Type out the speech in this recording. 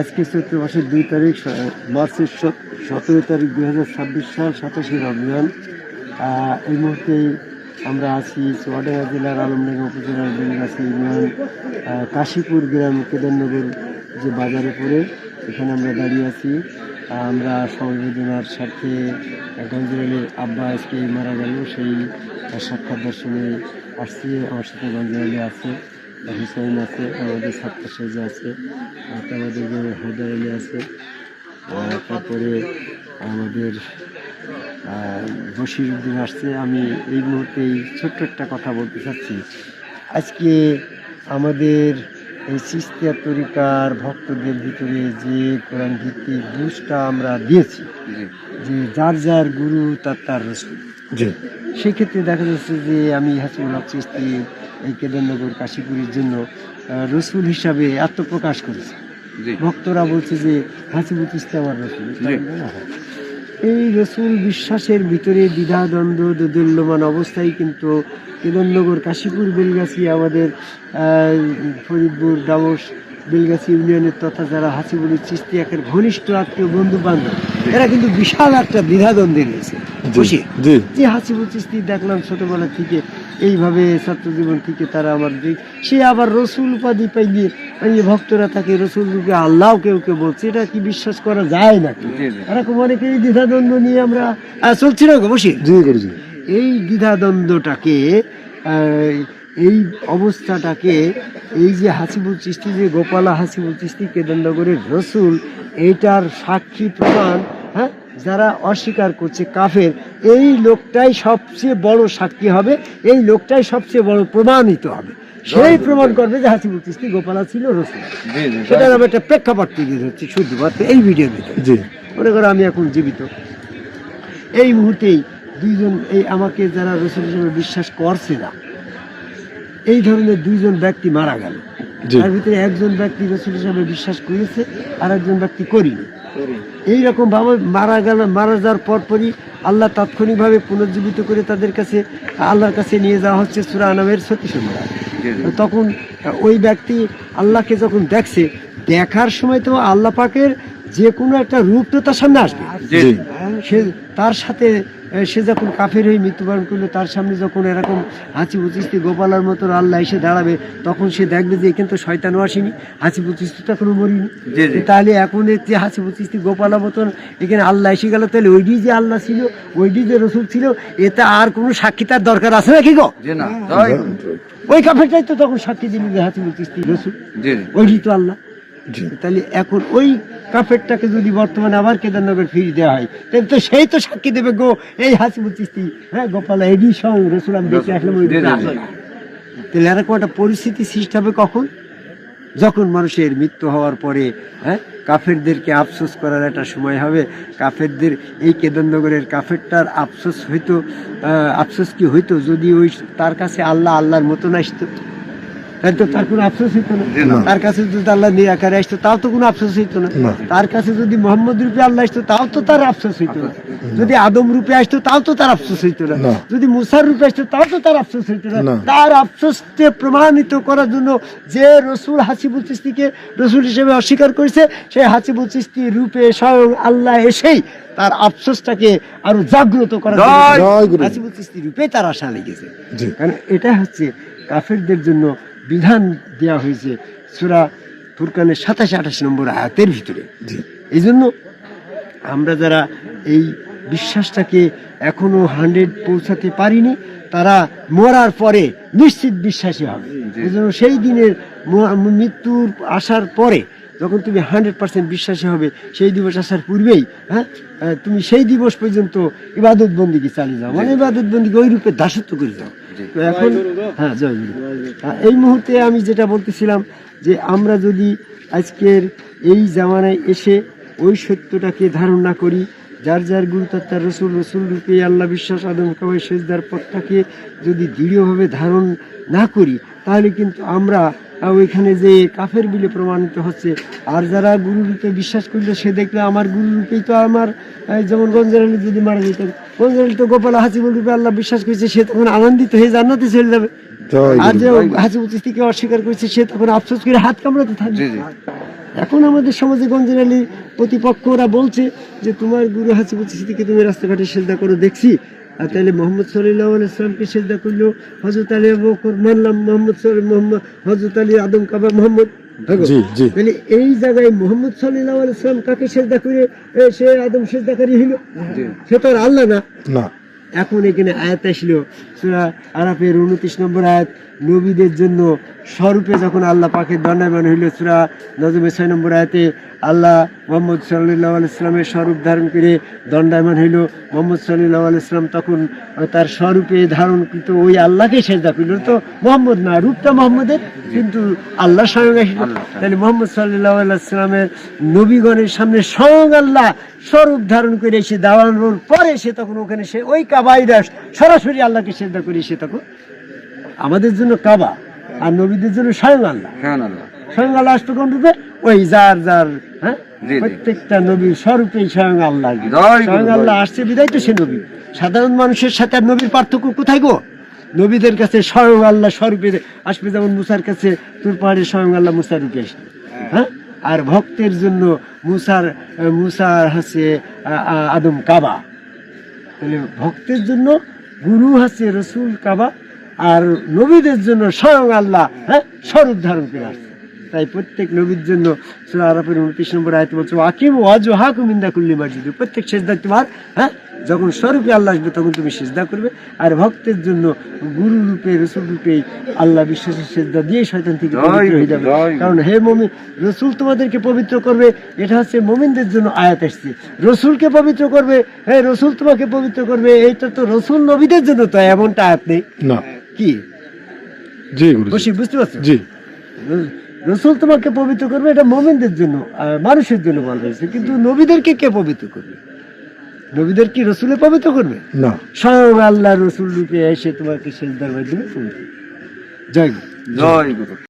আজকে চৈত্র মাসের 2 তারিখ মার্চের 17 তারিখ 2026 সাল 27শে রমজান। এই মুহূর্তে আমরা আছি চুয়াডাঙ্গা জেলার আলমডাঙ্গা উপজেলার বেলগাছি ইউনিয়ন কাশীপুর গ্রাম কেদারনগর যে বাজারে পড়ে এখানে আমরা দাঁড়িয়ে আছি। আমরা সমবেদনার সাথে গঞ্জুর আলীর আব্বা আজকে মারা গেল, সেই সাক্ষাৎ দর্শনে আসছি। আমার সাথে গঞ্জুর আলী আছে, হুসাইন আছে, আমাদের ছাত্র সেজে আছে, আমাদের হায়দার আলী আছে, তারপরে আমাদের বশির উদ্দিন আসছে। আমি এই মুহূর্তে এই ছোট্ট একটা কথা বলতে চাচ্ছি। আজকে আমাদের এই চিশতিয়া তরিকার ভক্তদের ভিতরে যে কোরআন ভিত্তিক বুঝটা আমরা দিয়েছি যে যার যার গুরু তার তার রসুল, সেক্ষেত্রে দেখা যাচ্ছে যে আমি হাসিবুল হক চিশতি এই কেদারনগর কাশীপুরের জন্য রসুল হিসাবে আত্মপ্রকাশ করেছে। ভক্তরা বলছে যে হাসিবুল চিশতি আমার রসুল। এই রসুল বিশ্বাসের ভিতরে দ্বিধাদ্বন্দ্ব দোদুল্যমান অবস্থায় কিন্তু কেদারনগর কাশীপুর বেলগাছি আমাদের ফরিদপুর ডামস বেলগাছি ইউনিয়নের তথা যারা হাসিবুল চিশতি একের ঘনিষ্ঠ আত্মীয় বন্ধু বান্ধব, এরা কিন্তু বিশাল একটা দ্বিধাদ্বন্দ্বে রয়েছে। যে হাসিবুল চিশতি দেখলাম ছোটবেলা থেকে এইভাবে ছাত্র জীবন থেকে তারা আমার সে আবার রসুল উপাধি পাইলে ভক্তরা তাকে রসুল রূপে আল্লাহ কেউ কেউ বলছে, এটা কি বিশ্বাস করা যায় নাকি? এরকম অনেকেই দ্বিধাদ্বন্দ্ব নিয়ে আমরা চলছি না বসে। এই দ্বিধাদ্বন্দ্বটাকে এই অবস্থাটাকে এই যে হাসিবুল চিশতি যে গোপালা হাসিবুল চিশতি কেদারনগরের রসুল, এইটার সাক্ষী প্রমাণ যারা অস্বীকার করছে কাফের, এই লোকটাই সবচেয়ে বড় সাক্ষী হবে, এই লোকটাই সবচেয়ে বড় প্রমাণিত হবে। সেই প্রমাণ করবে যে হাসিবুল চিশতি গোপালা ছিল রসুল। সেটার আমি একটা প্রেক্ষাপট তুলে ধরছি শুধুমাত্র এই ভিডিওর ভিতরে। মনে করো আমি এখন জীবিত, এই মুহূর্তেই দুইজন এই আমাকে যারা রসুল হিসেবে বিশ্বাস করছে না, এই ধরনের দুইজন ব্যক্তি মারা গেল। তার ভিতরে একজন ব্যক্তি রসুল হিসাবে বিশ্বাস করেছে আর একজন ব্যক্তি করিনি। এইরকম ভাবে মারা যাওয়ার পরপরই আল্লাহ তাৎক্ষণিকভাবে পুনর্জীবিত করে তাদের কাছে আল্লাহর কাছে নিয়ে যাওয়া হচ্ছে সূরা আনামের 36 নম্বর। তখন ওই ব্যক্তি আল্লাহকে যখন দেখছে, দেখার সময় তো আল্লাহ পাকের যে কোনো একটা রূপ তো তার সামনে আসবে। সে তার সাথে সে যখন কাফের হয়ে মৃত্যুবরণ করলো, তার সামনে যখন এরকম হাসিবুল চিশতি গোপালার মতো আল্লাহ এসে দাঁড়াবে, তখন সে দেখবে যে এখানে তো শয়তানও আসেনি, হাসিবুল চিশতি তো এখনো মরিনি। তাহলে এখন যে হাসিবুল চিশতি গোপালার মতন এখানে আল্লাহ এসে গেল, তাহলে ওইটি যে আল্লাহ ছিল, ওইটি যে রসুল ছিল, এতে আর কোনো সাক্ষী তার দরকার আছে নাকি গো? ওই কাফেরটাই তো তখন সাক্ষী দিল যে হাসিবুল চিশতি রসুল, ওইটি তো আল্লাহ। তাহলে এখন ওই কাফেরটাকে যদি বর্তমানে আবার কেদারনগর ফিরিয়ে দেওয়া হয়, তাহলে তো সেই তো সাক্ষী দেবে গো এই হাসিবুল চিশতি গোপালা এডি সং রসুল আমি দেখে আসলাম। তাহলে এরকম একটা পরিস্থিতি সৃষ্টি হবে কখন? যখন মানুষের মৃত্যু হওয়ার পরে কাফেরদেরকে আফসোস করার একটা সময় হবে। কাফেরদের এই কেদারনগরের কাফেরটার আফসোস হইতো, আফসোস কি হইতো যদি ওই তার কাছে আল্লাহর মতন আসতো, তার কোনো আফসোস হইতো না। তার কাছে যদি আল্লাহ নিরাকারে আসতো, তাও তো কোনো আফসোস হইতো না। তার কাছে যদি মোহাম্মদ রূপে আল্লাহ আসতো, তাও তো তার আফসোস হইতো না। যদি আদম রূপে আসতো, তাও তো তার আফসোস হইতো না। যদি মুসার রূপে আসতো, তাও তো তার আফসোস হইতো না। তার আফসোসকে প্রমাণিত করার জন্য যে রসুল হাসিবুল চিশতিকে রসুল হিসেবে অস্বীকার করেছে, সেই হাসিবুল চিশতি রূপে স্বয়ং আল্লাহ এসেই তার আফসোসটাকে আরো জাগ্রত করার জন্য হাসিবুল চিশতি রূপে তার আশা লেগেছে। কারণ এটা হচ্ছে কাফেরদের জন্য বিধান দেওয়া হয়েছে সূরা ফুরকানের 27-28 নম্বর আয়াতের ভিতরে। এই জন্য আমরা যারা এই বিশ্বাসটাকে এখনো 100 পৌঁছাতে পারিনি, তারা মরার পরে নিশ্চিত বিশ্বাসী হবে। এই জন্য সেই দিনের মৃত্যুর আসার পরে যখন তুমি 100% বিশ্বাসী হবে, সেই দিবস আসার পূর্বেই তুমি সেই দিবস পর্যন্ত ইবাদত বন্দিকে চালিয়ে যাও, মানে ইবাদত বন্দিকে ওই রূপে দাসত্ব করে যাও। তো এখন জয় গুরু। এই মুহূর্তে আমি যেটা বলতেছিলাম যে আমরা যদি আজকের এই জামানায় এসে ওই সত্যটাকে ধারণ না করি, যার যার গুরু তার রসুল, রসুল রূপে আল্লাহ বিশ্বাস আদম কাবাই সেজদার পথটাকে যদি দৃঢ়ভাবে ধারণ না করি, তাহলে কিন্তু আমরা ওইখানে যে কাফের বলে প্রমাণিত হচ্ছে। আর যারা গুরু রূপে বিশ্বাস করলো সে দেখলে আমার গুরু রূপেই তো আমার যেমন গঞ্জারালি যদি মারা যেতেন, গঞ্জারালি তো গোপাল হাসিবুল রূপে আল্লাহ বিশ্বাস করেছে, সে তখন আনন্দিত হয়ে জান্নাতে চলে যাবে। আর যে হাসিবুল চিস্তিকে অস্বীকার করেছে সে তখন আফসোস করে হাত কামড়াতে থাকবে। এখন আমাদের সমাজে গঞ্জারালি প্রতিপক্ষরা বলছে যে তোমার গুরু হাসিবুল চিস্তিকে তুমি রাস্তাঘাটে সেজদা করে দেখছি, আর তাহলে মোহাম্মদ সাল্লাল্লাহু আলাইহি সাল্লামকে সেজদা করলো, হযরত আলী আবু বকর মানলাম, হযরত আলী আদম কাবা মোহাম্মদ। তাহলে এই জায়গায় মোহাম্মদ সাল্লাল্লাহু আলাইহি সাল্লাম কাকে সেজদা করে সে আদম সেজদাকারী হলো? সে তো আর আল্লাহ না। এখন এখানে আয়াত আসলো সূরা আরাফের 29 নম্বর আয়াত, নবীদের জন্য স্বরূপে যখন আল্লাহ পাকের দণ্ডায়মান হইল। সূরা নজমের 6 নম্বর আয়াতে আল্লাহ মোহাম্মদ সাল্লাল্লাহু আলাইহি সাল্লামের স্বরূপ ধারণ করে দণ্ডায়মান হইল। মোহাম্মদ সাল্লাল্লাহু আলাইহি সাল্লাম তখন তার স্বরূপে ধারণ কিন্তু ওই আল্লাহকে সেজদা করল, তো মোহাম্মদ না, রূপটা মোহাম্মদের কিন্তু আল্লাহ স্বয়ং আসল। তাহলে মোহাম্মদ সাল্লাল্লাহু আলাইহি সাল্লামের নবীগণের সামনে স্বয়ং আল্লাহ স্বরূপ ধারণ করে এসে দাঁড়ানোর পরে সে তখন ওখানে সে ওই কাবাইরা সরাসরি আল্লাহকে সেজদা করে সে তখন আমাদের জন্য কাবা আর নবীদের জন্য স্বয়ং আল্লাহ। স্বয়ং আল্লাহ আসতো কোন রূপে? ওই যার যার প্রত্যেকটা নবীর স্বরূপেই স্বয়ং আল্লাহ। স্বয়ং আল্লাহ আসছে বিদায় তো সে নবী। সাধারণ মানুষের সাথে আর নবীর পার্থক্য কোথায় গো? নবীদের কাছে স্বয়ং আল্লাহ স্বরূপে আসবে, যেমন মুসার কাছে তুর পাহাড়ে স্বয়ং আল্লাহ মুসার রূপে আসবে। হ্যাঁ, আর ভক্তের জন্য মুসার হচ্ছে আদম কাবা। তাহলে ভক্তের জন্য গুরু হচ্ছে রসুল কাবা, আর নবীদের জন্য স্বয়ং আল্লাহ স্বরূপ ধারণ করে আসছে। তাই প্রত্যেক নবীর জন্য সূরা আরাফের 29 নম্বর আয়াতে বলছে আকিম ওয়াজহাকুম ইনদা কুল্লি মাসজিদ, প্রত্যেক সেজদা তোমার যখন স্বরূপে আল্লাহ আসবে তখন তুমি সেজদা করবে। আর ভক্তের জন্য গুরু রূপে রসুল রূপে আল্লাহ বিশ্বাসের সেজদা দিয়ে শয়তান থেকে পবিত্র হয়ে যাবে। কারণ হে মুমিন, রসুল তোমাদেরকে পবিত্র করবে, এটা হচ্ছে মুমিনদের জন্য আয়াত আসছে। রসুলকে পবিত্র করবে, হ্যাঁ রসুল তোমাকে পবিত্র করবে, এইটা তো রসুল নবীদের জন্য, তো এমনটা আয়াত নেই না কি? জি গুরুজি, বুঝতে পারছো? জি, রসুল তোমাকে পবিত্র করবে, এটা মুমিনদের জন্য, মানুষের জন্য বলা হয়েছে। কিন্তু নবীদেরকে কে পবিত্র করবে? নবীদের কি রসুলে পবিত্র করবে? না, স্বয়ং আল্লাহ রসুল রূপে এসে তোমাকে সেজদার মাধ্যমে পবিত্র। জয় গুরু।